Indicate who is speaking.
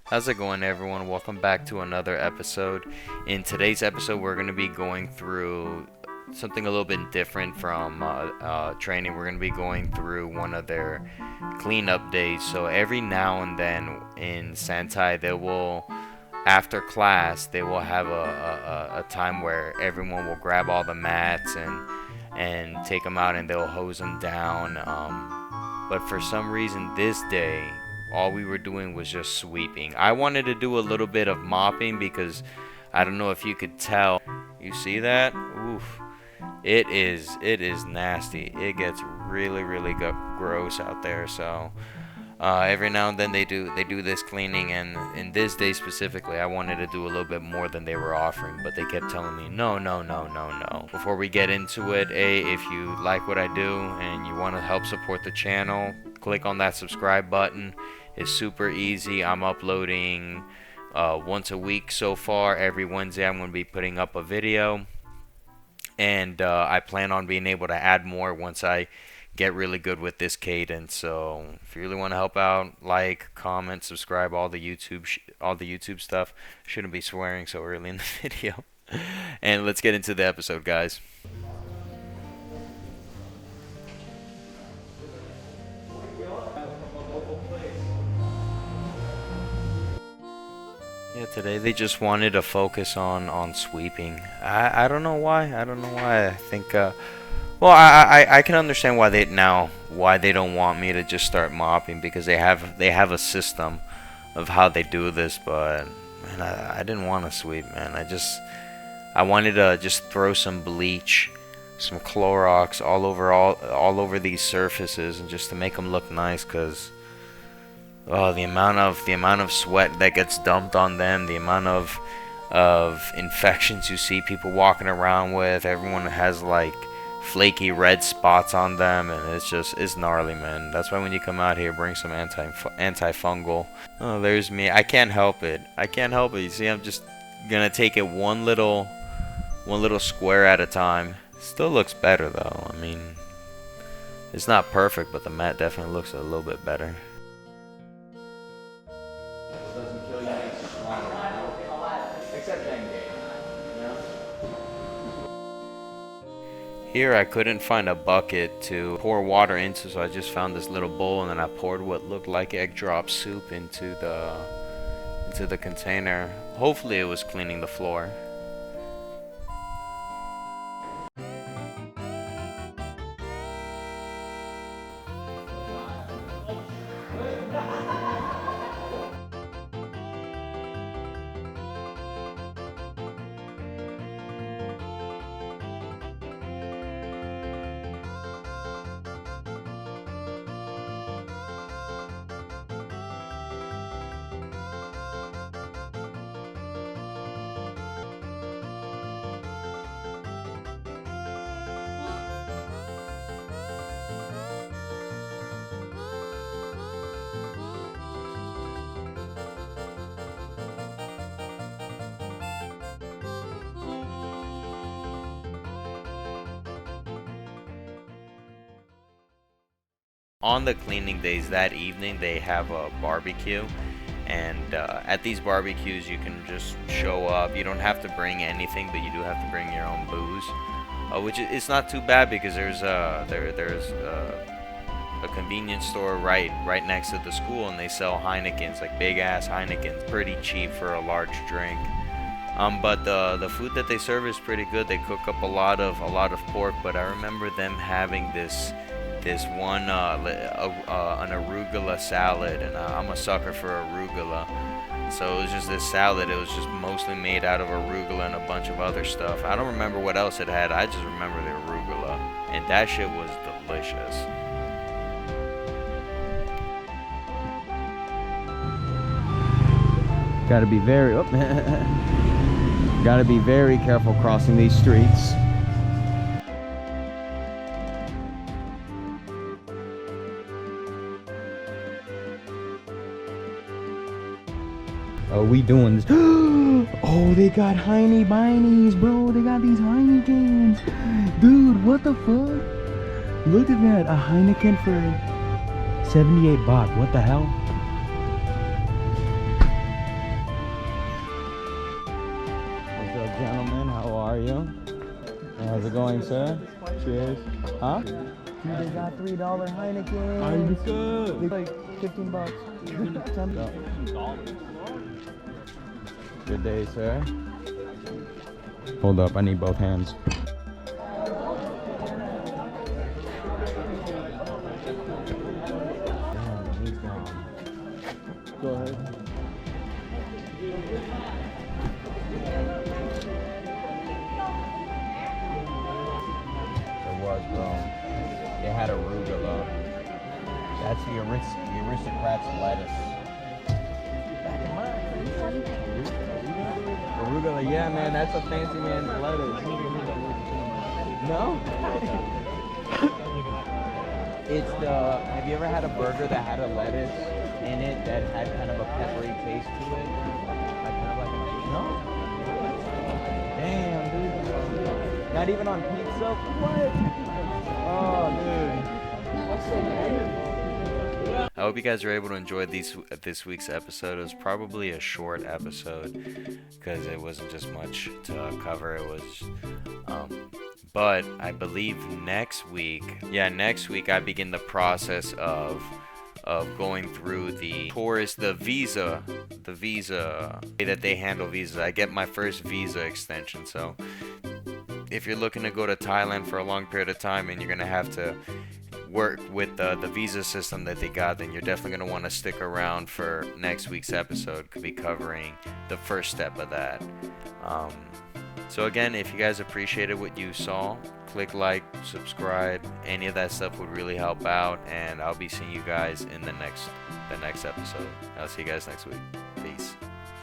Speaker 1: How's it going, everyone? Welcome back to another episode. In today's episode, we're going to be going through something a little bit different from training. We're going to be going through one of their cleanup days. So every now and then in Santai, they will, after class, they will have a time where everyone will grab all the mats and take them out and they'll hose them down. But for some reason this day, all we were doing was just sweeping. I wanted to do a little bit of mopping because I don't know if you could tell. You see that? Oof. It is nasty. It gets really gross out there. So every now and then they do this cleaning, and in this day specifically, I wanted to do a little bit more than they were offering, but they kept telling me no. Before we get into it, if you like what I do and you want to help support the channel, click on that subscribe button. It's super easy. I'm uploading once a week so far. Every Wednesday I'm going to be putting up a video, and I plan on being able to add more once I get really good with this cadence. So if you really want to help out, like, comment, subscribe, all the YouTube stuff. Shouldn't be swearing so early in the video. And let's get into the episode, guys. Yeah, today they just wanted to focus on sweeping. I don't know why. I think well, I can understand why they don't want me to just start mopping, because they have a system of how they do this. But man, I didn't want to sweep, man. I wanted to just throw some bleach, some Clorox all over these surfaces, and just to make them look nice, cause oh, the amount of sweat that gets dumped on them, the amount of infections you see people walking around with. Everyone has like flaky red spots on them, and it's gnarly, man. That's why when you come out here, bring some antifungal. Oh, there's me. I can't help it. You see, I'm just gonna take it one little square at a time. Still looks better though. I mean, it's not perfect, but the mat definitely looks a little bit better. Here I couldn't find a bucket to pour water into, so I just found this little bowl, and then I poured what looked like egg drop soup into the container. Hopefully it was cleaning the floor. On the cleaning days that evening, they have a barbecue, and at these barbecues you can just show up. You don't have to bring anything, but you do have to bring your own booze, which it's not too bad, because there's a convenience store right next to the school, and they sell Heinekens, like big ass Heinekens, pretty cheap for a large drink. But the food that they serve is pretty good. They cook up a lot of pork, but I remember them having this one an arugula salad, and I'm a sucker for arugula. So it was just this salad. It was just mostly made out of arugula and a bunch of other stuff. I don't remember what else it had. I just remember the arugula, and that shit was delicious.
Speaker 2: Gotta be very careful crossing these streets. Are we doing this? Oh, they got Heine Binies, bro. They got these Heinekens. Dude, what the fuck? Look at that. A Heineken for 78 baht. What the hell? How's it going, sir? Cheers. Huh? Dude, they got $3 Heineken. They like $15. $10. Good day, sir. Hold up, I need both hands. Damn, he's gone. Go ahead. There was, bro. They had arugula. That's the aristocrat's lettuce. Arugula, yeah, man, that's a fancy man's lettuce. No? It's the, have you ever had a burger that had a lettuce in it that had kind of a peppery taste to it? Like kind of like a, no? Damn, dude. Not even on pizza? What? Oh, dude.
Speaker 1: I hope you guys were able to enjoy this week's episode. It was probably a short episode because it wasn't just much to cover. It was, but I believe next week I begin the process of going through the visa way that they handle visas. I get my first visa extension, so if you're looking to go to Thailand for a long period of time and you're gonna have to work with the visa system that they got, then you're definitely going to want to stick around for next week's episode. Could be covering the first step of that. So again, if you guys appreciated what you saw, click like, subscribe. Any of that stuff would really help out, and I'll be seeing you guys in the next episode. I'll see you guys next week.